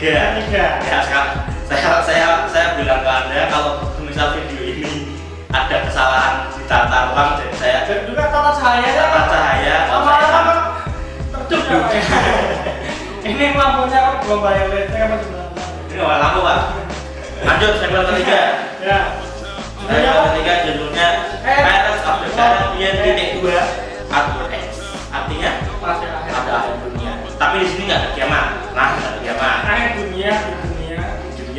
Ya sekarang saya bilang ke Anda kalau misal video ini ada kesalahan di tata ruang, jadi saya juga tata cahaya tertutup ya. Ini lampunya kan belum bayar listrik apa gimana? Ini lampu Pak. Lanjut segmen ketiga. Ya. Segmen ketiga judulnya Pirates of the Caribbean .2 Advert X. Artinya ada akhir dunia. Tapi di sini nggak ada kiamat. Nah, nggak ada kiamat. Akhir dunia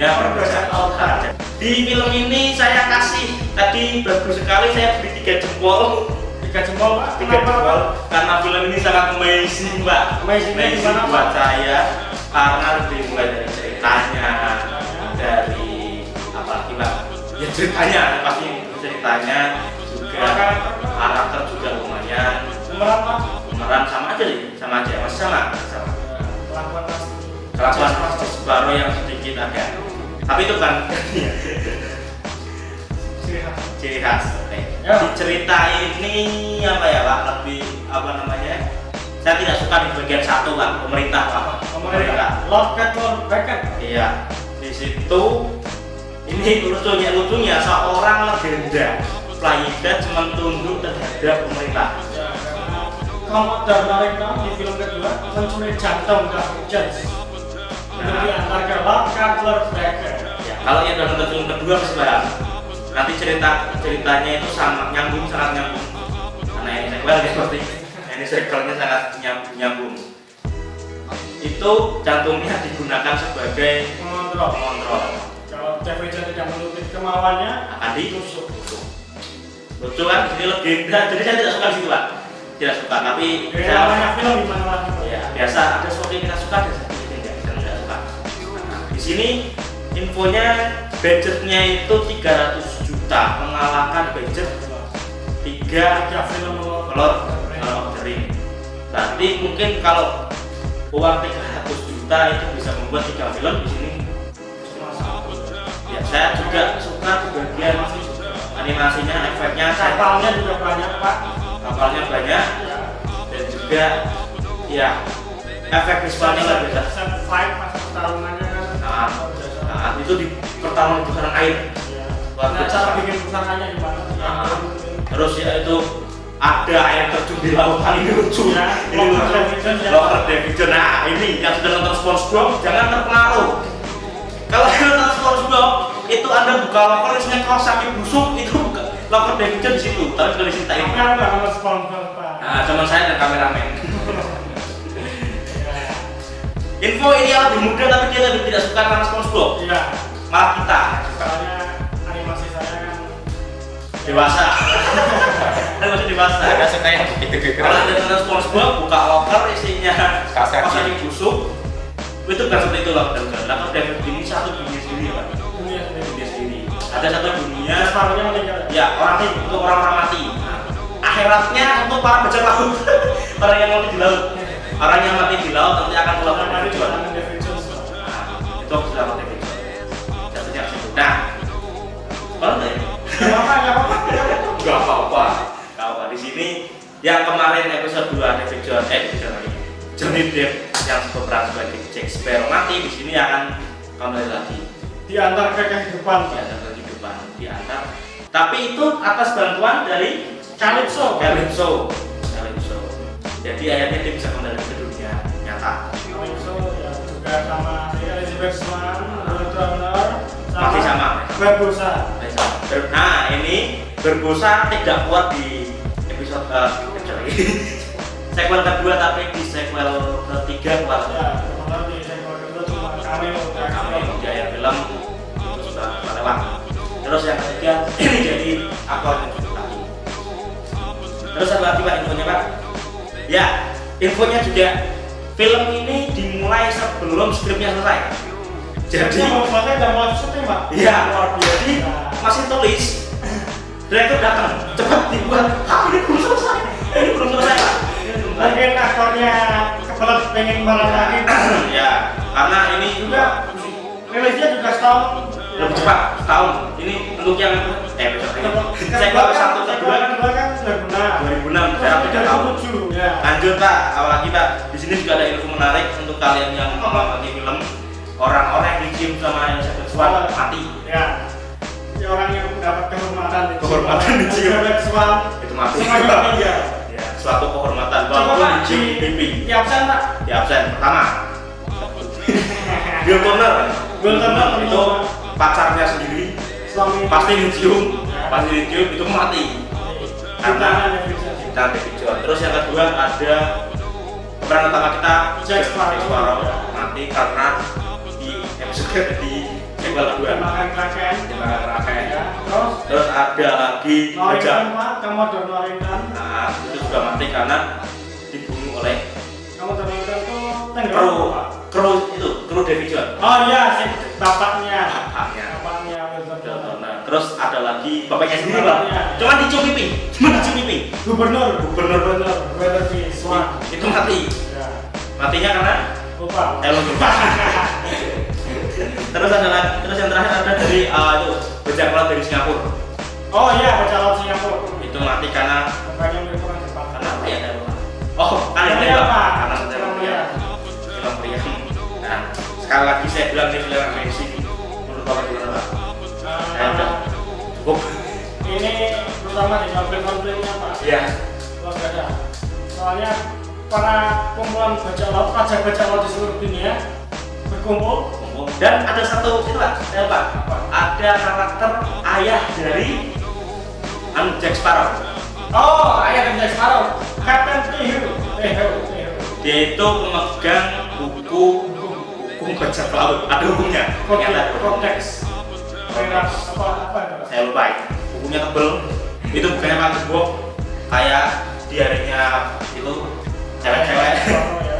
berbeda altar. Di film ini saya kasih tadi bagus sekali, saya beri 3 jempol. 3 jempol Pak. 3 jempol karena film ini sangat amazing Pak. Amazing buat saya karena dimulai dari ceritanya, dari apalagi Pak. Ya ceritanya pasti ceritanya juga karakter juga lumayan. Pemeran sama aja nih, masih sama. Kelakuan baru yang sedikit agak. Tapi itu kan ciri khas. Di cerita ini apa ya Pak? Lebih apa namanya? Saya tidak suka di bagian 1 Pak, pemerintah Pak. Lord Beckett. Iya. Di situ ini lucunya seorang legenda Flying Dutch tunduk terhadap pemerintah. Kalau menarik di film kedua mencuri jantung Jones. Itu diantar ke Lord Beckett. Ya, kalau yang dalam film kedua sebenarnya nanti ceritanya itu sangat nyambung. Karena ini sequel ya seperti ini sequelnya sangat nyambung. Itu jantungnya digunakan sebagai pengontrol. Kalau Jeffrey Jones tidak menuruti kemauannya akan ditusuk. Lucu kan? Ini legenda. Jadi saya tidak suka situ Pak. Tidak suka. Tapi banyak film di mana lagi? Ya biasa. Ada sesuatu yang kita suka, ada sesuatu yang tidak suka. Di sini infonya budgetnya itu 300 juta mengalahkan budget 3 film Lord of the Ring. Berarti mungkin kalau uang 300 juta itu bisa membuat 3 film di sini. Ya saya juga suka bagian animasinya, efeknya. Kapalnya juga banyak Pak. Kapalnya banyak dan juga ya efek visualnya luar biasa. Set fight pas pertarungannya kan. Nah, itu di pertarungan pusaran air. Luar biasa. Cara bikin pusarannya gimana? Terus ya itu ada air terjun di lautan, ini lucu. Ini lucu. Locker Davidson. Nah ini yang sudah nonton SpongeBob jangan terpengaruh. Kalau nonton SpongeBob itu Anda buka locker isinya kaos kaki busuk, itu locker Davidson di situ. Tapi sudah diceritain. Karena nggak nonton SpongeBob Pak. Nah, cuman saya dan kameramen. Info ini yang lebih muda tapi dia lebih tidak suka karena SpongeBob. Iya. Malah kita. Soalnya animasi saya kan dewasa. Masih dewasa. Ada suka yang gitu-gitu. Kalau Anda nonton SpongeBob buka locker isinya kaos kaki busuk, itu bukan seperti itu loh. Locker David ini satu dunia sendiri Pak. Dunia sendiri. Ada satu dunia. separuhnya meninggal. Ya untuk orang mati. Akhiratnya untuk para bajak laut. Orang yang mati di laut. Orang yang mati di laut nanti akan pulang ke David Jones. Itu sudah mati David Jones. Jatuhnya ke situ. Nah, kalau nggak apa-apa. Di sini yang kemarin episode 2 David Jones, Johnny Depp yang berperan sebagai Jack Sparrow mati, di sini akan kembali lagi. Diantar ke kehidupan. Tapi itu atas bantuan dari Calypso. Jadi akhirnya dia bisa kembali ke dunia nyata. Calypso ya juga sama Elizabeth Swan, Runner, masih sama. Barbosa. Nah ini Barbosa tidak kuat di episode sequel kedua, tapi di sequel ketiga kuat. Ya, kemudian di sequel kedua cuma cameo di akhir film itu sudah lewat. Terus yang ketiga ini jadi aktor yang lagi. Terus apa lagi Pak infonya Pak? Ya, infonya juga film ini dimulai sebelum skripnya selesai. Jadi selesai udah mulai syuting Pak? Iya, jadi masih tulis. Direktur datang, cepat dibuat. Ini belum selesai Pak. Mungkin aktornya kebelet pengen balik lagi. Ya, karena ini juga rilisnya juga setahun. Lebih cepat, setahun. Ini untuk yang sequel 1 kedua kan 2006, saya 3 tahun. Ya. Lanjut Pak, apalagi Pak, di sini juga ada info menarik untuk kalian yang mengamati film. orang-orang yang dicium sama Elizabeth Swan mati. Ya. Ya orang yang mendapat kehormatan dicium Elizabeth Swan itu mati. semuanya meninggal. Ya, suatu kehormatan Coba walaupun Pak, dicium di pipi. di absen Pak. Di absen pertama. Bill Turner. Bill Turner itu pacarnya sendiri suami pasti dicium itu mati. Karena kita David John. Terus yang kedua ada pemeran utama kita Jack Sparrow mati karena di episode di sequel kedua makan kraken. ya. Terus ada lagi Norrington Pak, Commodore Norrington. nah itu juga mati karena dibunuh oleh Commodore Norrington tuh tenggelam Pak. kru David John. Oh iya, si bapaknya. Bapaknya. Wilton Turner. Nah, terus ada lagi bapaknya sendiri Pak. Bapaknya. Cuma dicium pipi. Gubernur Weatherby Swan. Itu mati. Ya. Matinya karena Lupa. lupa. Terus yang terakhir ada dari itu bajak laut dari Singapura. Oh iya, baca laut Singapura. Itu mati karena Makanya mirip orang Jepang. karena apa ya? Oh, kan Karena itu apa? karena film pria. Nah, sekali lagi saya bilang ini film amazing. Menurut Bapak gimana Pak? Saya udah cukup. Ini terutama di konflik-konfliknya Pak. Iya. Luar biasa. Soalnya para kumpulan bajak laut, raja bajak laut di seluruh dunia berkumpul. Dan ada satu itu Pak, ada karakter ayah dari Jack Sparrow. Oh, ayah dari Jack Sparrow, Captain Teheu. Dia itu memegang hukum bajak laut. Ada hukumnya. Kodex. Apa? Saya lupa itu. Hukumnya tebel. Itu bukannya pakai gembok kayak diarinya itu cewek-cewek.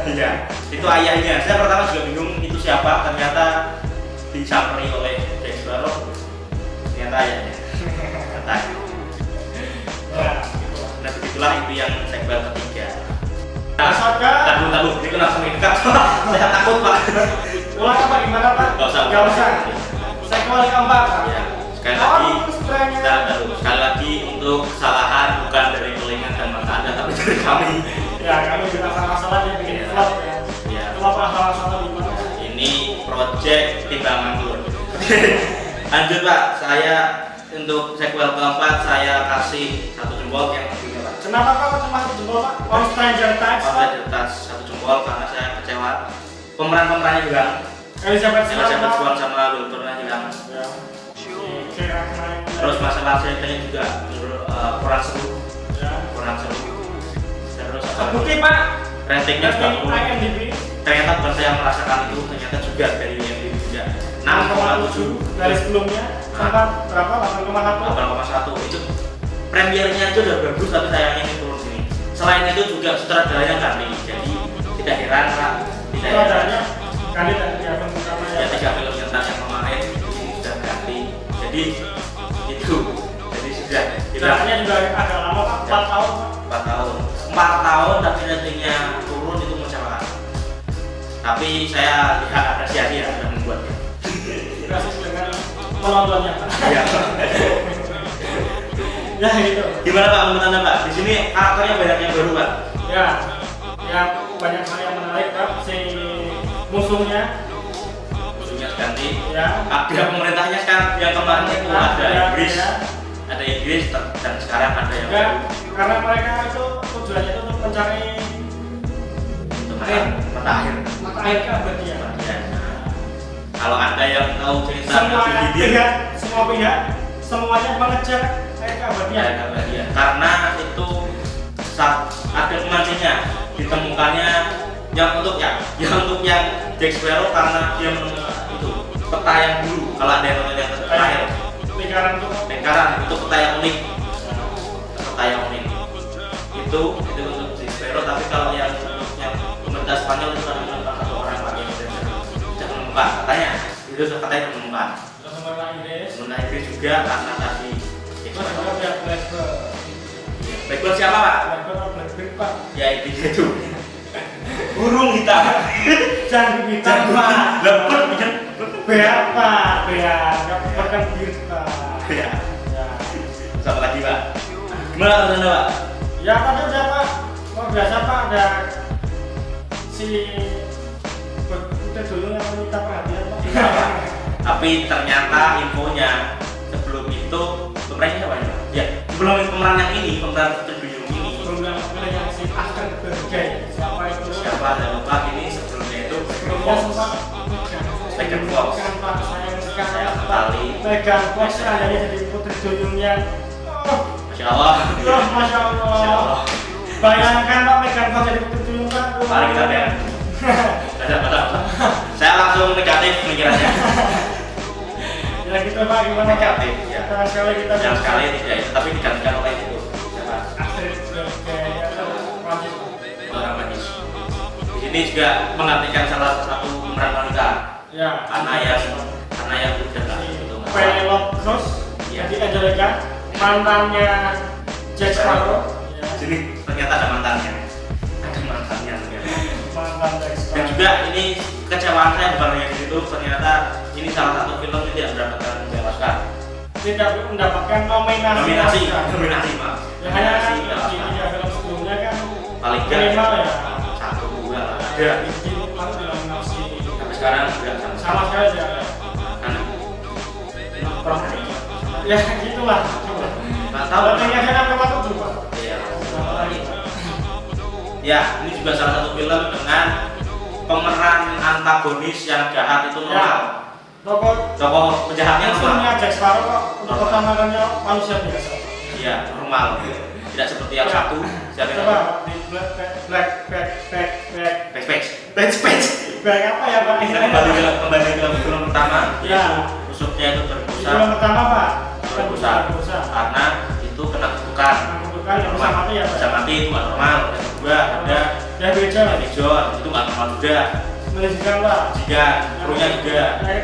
Iya. Itu ayahnya. Saya pertama juga bingung itu siapa. Ternyata disamperi oleh Jack Sparrow. Ternyata ayahnya. Nah begitulah itu yang sequel ketiga. Tahu, ini langsung dekat. Saya takut Pak. Ulang apa gimana Pak? Gak usah. Sequel keempat. Ya, sekali lagi untuk kesalahan bukan dari telinga dan mata Anda tapi dari kami. Ya kami juga salah-salah dia bikin vlog ya. Ya. Vlog salah-salah di mana? Ini project timbangan tur. Lanjut Pak, saya untuk sequel keempat saya kasih 1 jempol yang kedua Pak. Kenapa Pak cuma 1 jempol Pak? On Stranger Tides. Saya di atas 1 jempol karena saya kecewa. Pemerannya hilang. Elizabeth Swan sama Will Turner hilang. Ya. Terus masalah ceritanya juga kurang seru. Ya. Terus Bukti Pak. ratingnya juga kurang. IMDb. Ternyata bukan saya merasakan itu, ternyata juga dari IMDb juga 6,7 dari sebelumnya. Sempat berapa? 8,1 itu premiernya aja udah bagus tapi sayangnya ini turun sini. Selain itu juga sutradaranya ganti, jadi tidak heran Pak. Sutradaranya ganti dari film pertama ya 3 film yang kemarin ini sudah ganti. Jadi itu sudah jaraknya juga agak lama Pak, 4 tahun Pak. 4 tahun tapi ratingnya turun itu mengecewakan. Tapi saya lihat apresiasi ya sudah membuatnya. Apresiasi dengan penontonnya Pak. Iya. Ya gitu. Gimana Pak menurut Anda Pak? Di sini karakternya banyak yang baru Pak. Ya banyak hal yang menarik Pak. Si musuhnya ganti. Ya. Ada pemerintahnya sekarang yang kemarin itu ada Inggris. Ya. Ada Inggris dan sekarang ada yang baru. Karena mereka itu tujuannya itu untuk mencari mata air keabadian. Kalau Anda yang tahu cerita semua pihak semuanya mengejar air keabadian. Karena itu ada kemancinya ditemukannya yang untuk yang Jack Sparrow karena dia menemukan itu peta yang dulu. Kalau ada yang nonton yang terakhir lingkaran itu peta yang unik. Itu untuk Jack Sparrow. Tapi kalau yang pemerintah Spanyol itu kan menemukan satu orang lagi yang tidak menemukan katanya menemukan. Pemerintah Inggris juga karena tadi Blackbird siapa Pak? Blackbird Pak. Ya itu burung hitam. Jangan hitam Pak. Lepas Bea Pak, bukan birta. Ya. Sama lagi Pak. Gimana menurut Anda Pak? Ya tadi udah Pak. Luar biasa Pak, ada si Putih dulu yang menyita perhatian Tapi ternyata infonya sebelum itu pemerannya siapa ya? Ya, sebelum pemeran yang ini, pemeran Putri Duyung ini. Sebelum yang si akan bergay. Siapa itu? Siapa ada lupa ini sebelumnya itu. Sebelumnya sempat Megan Fox. Megan Fox adanya jadi Putri Duyung yang Masya Allah. Masya Allah. Masya Allah. Bayangkan Pak Megan Fox jadi Putri Duyung Pak. Mari kita lihat. Ada. Saya langsung negatif pemikirannya. Ya gitu Pak, gimana Pak? Negatif ya. Sama sekali kita Yang sekali tidak itu, tapi digantikan oleh itu. Siapa? Astrid Bergay atau Prancis. Orang Prancis. Di sini juga menggantikan salah satu pemeran wanita. Ya. Karena yang udah lah itu. Penelope Cruz. Iya. Jadi Angelica mantannya Jack Sparrow. Ya. Sini ternyata ada mantannya. Ada mantannya ternyata. Mantan Jack Sparrow. Dan juga ini kecewaan saya bukan hanya di situ, ternyata ini salah satu film yang tidak mendapatkan piala Oscar. Tidak mendapatkan nominasi. Nominasi Pak. Ya, hanya Nominasi di piala Oscar. 3 film sebelumnya kan Paling nggak minimal ya. 1 2 lah. Ada. Ini lalu dinominasi. Sampai sekarang nggak Sama sekali tidak ada. Karena Kurang. Ya gitulah. nggak tahu. Tapi kan apa tuh Pak? Iya. Ya, ini juga salah satu film dengan pemeran antagonis yang jahat itu normal. Tokoh penjahatnya normal. Maksudnya Jack Sparrow kok untuk pertama kalinya manusia biasa. Iya, normal. Tidak seperti yang satu. Siapa yang Coba di Black apa ya Pak? Kita kembali ke film pertama. Ya. Rusuknya itu Di berbusa. film pertama Pak. Berbusa. Karena itu kena kutukan. Kutukan yang bisa mati ya Pak. Bisa mati itu nggak normal. Yang kedua ada David Jones. John itu nggak normal juga. Menunjukkan Pak. Jika krunya juga. Yang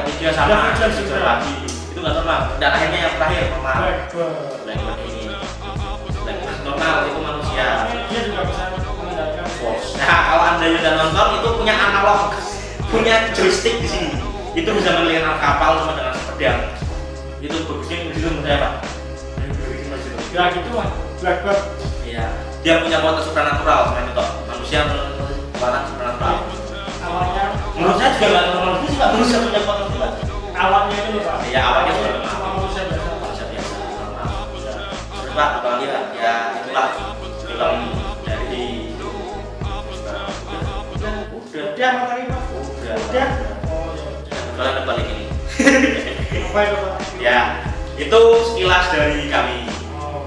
ketiga sama. David Jones John juga. lagi. Itu nggak normal. Dan akhirnya yang terakhir normal. Blackbird. ini. Normal itu manusia. Dia juga bisa mengendalikan force. Nah, kalau anda yang udah nonton itu punya analog, punya joystick di sini. Itu bisa melihat kapal sama dengan pedang. Itu bagusnya di situ menurut saya Pak. Ya gitu lah. Blackbird. Iya. Dia punya kualitas supranatural selain itu. Manusia kualitas supranatural. Awalnya. Menurut saya juga nggak normal juga manusia punya kualitas supranatural. Awalnya itu Pak. Iya, awalnya sudah normal. Sama manusia biasa. Manusia biasa normal. Terus Pak, apalagi Pak? Ya itulah film dari itu. Dia apa tadi Pak? Udah. Dia. Kalian ada balik ini. Apa itu Pak? Ya, itu sekilas dari kami.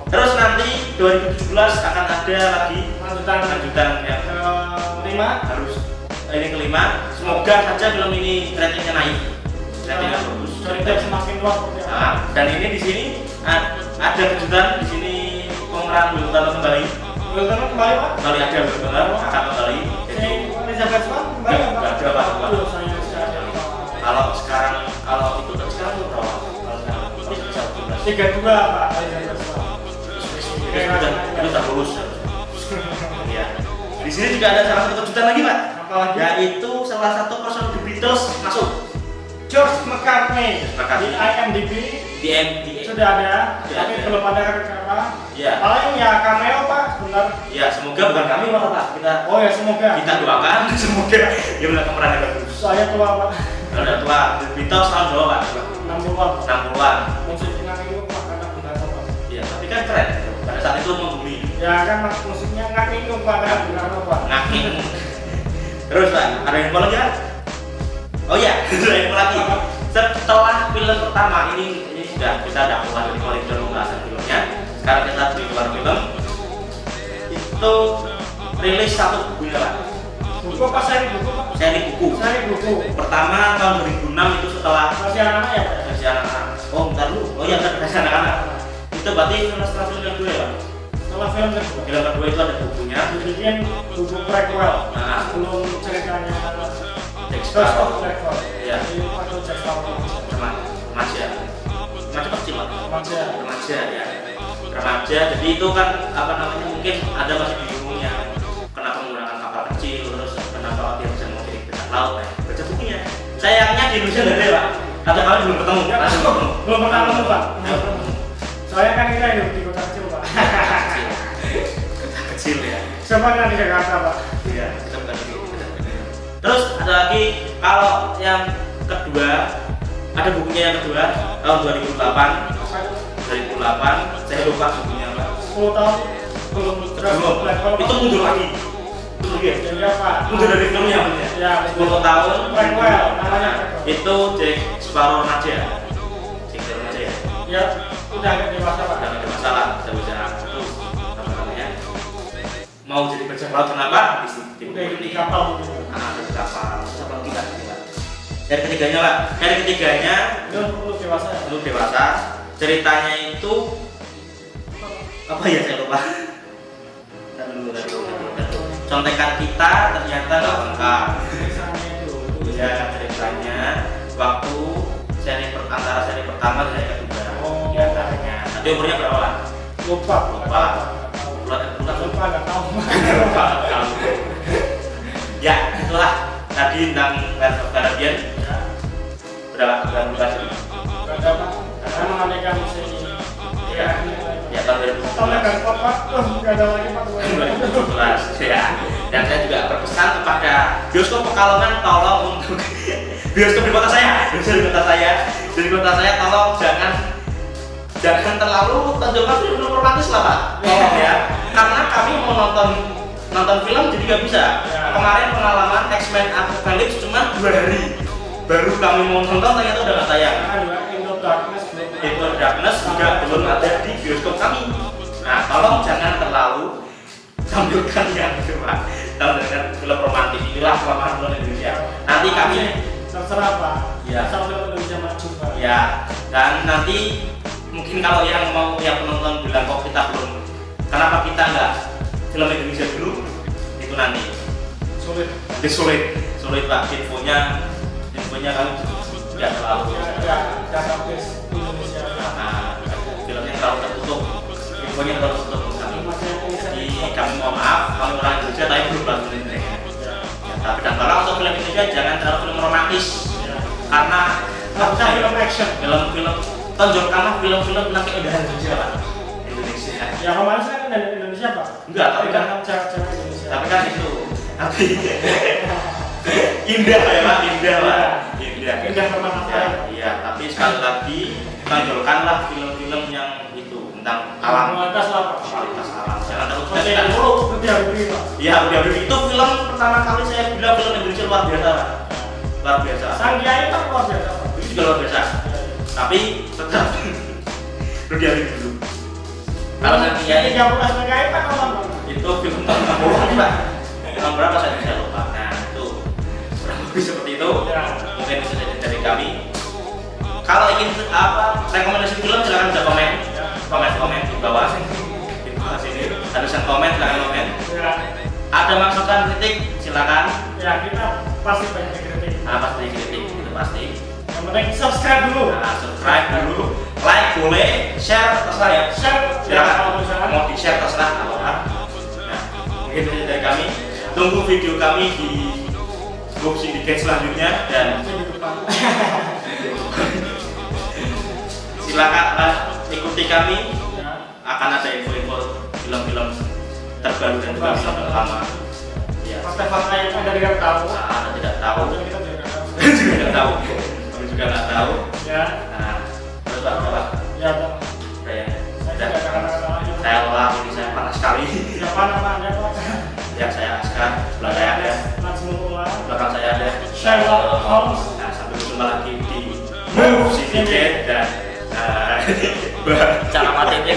Terus nanti 2017 akan ada lagi lanjutan yang kelima. harus ini kelima. Semoga saja film ini ratingnya naik. Ratingnya bagus. Cerita semakin luas. Dan ini di sini ada kejutan di sini pemeran Will Turner kembali. Will Turner kembali Pak? Kembali ada Will Turner akan kembali. Jadi Elizabeth Swan kembali Pak? nggak ada Pak. Aduh, saya Kalau sekarang itu sekarang berapa? Kalau sekarang itu bisa 17. 32 Pak Elizabeth Swan. Itu udah lulus. Ya. Di sini juga ada salah satu kejutan lagi Pak. Apa lagi? Yaitu salah satu person The Beatles masuk. George McCartney. McCartney. Di IMDb Di MD. sudah ada, Sudah tapi ada. belum ada kata-kata. Ya. Paling ya cameo Pak, benar. Ya, semoga bukan kami malah Pak. Oh ya semoga. Kita doakan semoga dia melakukan peran yang bagus. Saya tua Pak. Kalau udah tua, The Beatles tahun berapa Pak? 60-an. 60-an. Musiknya itu Pak karena benar Pak. Iya, tapi kan keren. Pada saat itu membumi. Ya kan musiknya ngaking Pak karena benar Pak. Ngaking. Terus Pak, ada info lagi Pak? Oh iya, ada info lagi. Setelah film pertama ini sudah kita udah keluar dari koridor pembahasan filmnya. Sekarang kita di luar film. Itu rilis satu buku ya Pak. Buku apa seri buku Pak? Seri buku. Seri buku. Pertama tahun 2006 itu setelah Masih anak-anak ya Pak? versi anak-anak. Oh, bentar dulu. Oh iya, versi anak-anak. Itu berarti setelah film kedua ya Pak? Setelah film kedua. Film kedua itu ada bukunya. Dibikin buku prequel. Nah, Belum ceritanya Jack Ghost Sparrow. of Blackbird. Iya. Jadi waktu Jack Sparrow. Remaja kecil Pak. Remaja. Remaja ya. Remaja. Jadi itu kan apa namanya mungkin ada masih bingungnya. Kenapa menggunakan kapal kecil terus kenapa dia bisa menjadi bajak laut ya. Baca bukunya. Sayangnya di Indonesia nggak ada Pak. Atau kalian belum ketemu? Ya, Masih belum ketemu. belum pernah ketemu Pak. Ya. Saya kan kira hidup di kota kecil Pak. Kecil. Kecil ya. Siapa yang di Jakarta Pak? Iya. Kita bukan di. Terus ada lagi kalau yang kedua Ada bukunya yang kedua tahun 2008. 2008 saya lupa bukunya apa. 10 tahun belum Belum. Itu mundur lagi. Iya. Ya Pak. Mundur dari filmnya bener. Ya, 10 tahun. Prequel namanya. Itu Jack Sparrow remaja. Jack Sparrow remaja ya. Ya, udah agak dewasa Pak. Tidak ada masalah. Kita bisa itu apa namanya? Mau jadi bajak laut kenapa? Udah di kapal gitu. Di kapal. Kapal kita. Dari ketiganya Pak. Dari ketiganya Itu perlu dewasa. untuk dewasa. Ceritanya itu apa ya saya lupa. Tadi dulu. Contekan kita ternyata nggak lengkap. Ya ceritanya waktu antara seri pertama dan seri kedua. Oh. Di antaranya. Tadi umurnya berapa lah? Lupa. Lupa. Nggak tahu. Lupa. Ya itulah tadi tentang Pirates of Caribbean. Berapa bulan bulan? Nggak ada Pak. Karena mengalihkan musim ini. Ya tahun 2017. Tahun yang Pak. Nggak ada lagi Pak. 2017 ya. Dan saya juga berpesan kepada bioskop Pekalongan tolong untuk bioskop di kota saya, tolong jangan terlalu tonjolkan film romantis lah Pak. Tolong ya. Karena kami mau nonton film jadi nggak bisa. Kemarin pengalaman X-Men Apocalypse cuma 2 hari. Baru kami mau nonton ternyata udah nggak tayang. Into Darkness juga belum ada di bioskop kami. Nah, tolong jangan terlalu tampilkan yang itu Pak. Kalau dengan film romantis inilah kelemahan film Indonesia. Nanti kami terserah Pak. Ya. Asal film Indonesia maju Pak. Ya, dan nanti mungkin kalau yang penonton bilang kok kita belum, kenapa kita nggak film Indonesia dulu? Itu nanti sulit Pak. Infonya kami tidak terlalu. Database Indonesia. Nah, filmnya terlalu tertutup. Infonya terlalu tertutup kami. Jadi kami mohon maaf, kami orang Indonesia tapi belum bahas Indonesia. Ya, tapi dan kalau untuk film Indonesia jangan terlalu film romantis, karena harusnya film action. Film tonjolkanlah film-film tentang keindahan Indonesia Pak. Indonesia. Ya romantis kan dari Indonesia Pak. Enggak, tapi kan cewek-cewek Indonesia. Tapi kan itu indah ya Pak, indah. Indah permata. Iya, tapi sekali lagi tonjolkanlah film-film yang itu tentang alam. Kualitas lah Pak. Kualitas alam. Jangan terlalu Oke, tidak dulu udah begini Pak. Iya, udah itu film pertama kali saya bilang film Indonesia luar biasa Pak. Luar biasa. Sang Kiai kan luar biasa Pak. Itu juga luar biasa. Tapi tetap Rudy Harun dulu. Kalau Sang Kiai 13 Sang Pak nonton Pak. itu film tahun 60-an Pak. Tahun berapa saya lupa. Nah, itu kurang lebih seperti itu. Ya. Mungkin itu saja dari kami. Kalau ingin rekomendasi film silahkan bisa komen di bawah sini. Tulisan komen silahkan komen. Ya. Ada masukan kritik silakan. Ya, kita pasti banyak kritik. Pasti kritik itu pasti. Yang penting subscribe dulu. Nah, subscribe dulu, like boleh, share terserah ya. Share Silakan. kalau misalkan Mau di share terserah apa. Nah, mungkin itu dari kami. Tunggu video kami di Book Syndicate selanjutnya dan di depan. silakan ikuti kami. Ya. Akan ada info-info film-film terbaru dan juga film lama. Ya. Fakta-fakta yang Anda tidak tahu. Anda tidak tahu, Kita juga nggak tahu. juga tidak tahu, kami juga nggak tahu. Ya. Nah, terus apa? Ya, Pak. Saya Saya tidak kata-kata lagi. saya lelah ini, saya panas sekali. Siapa namanya Pak? Ya saya Askar, sebelah saya ada, Najmullah. belakang saya ada Sherlock Holmes. Nah, sampai jumpa lagi di Move Syndicate dan cara matinya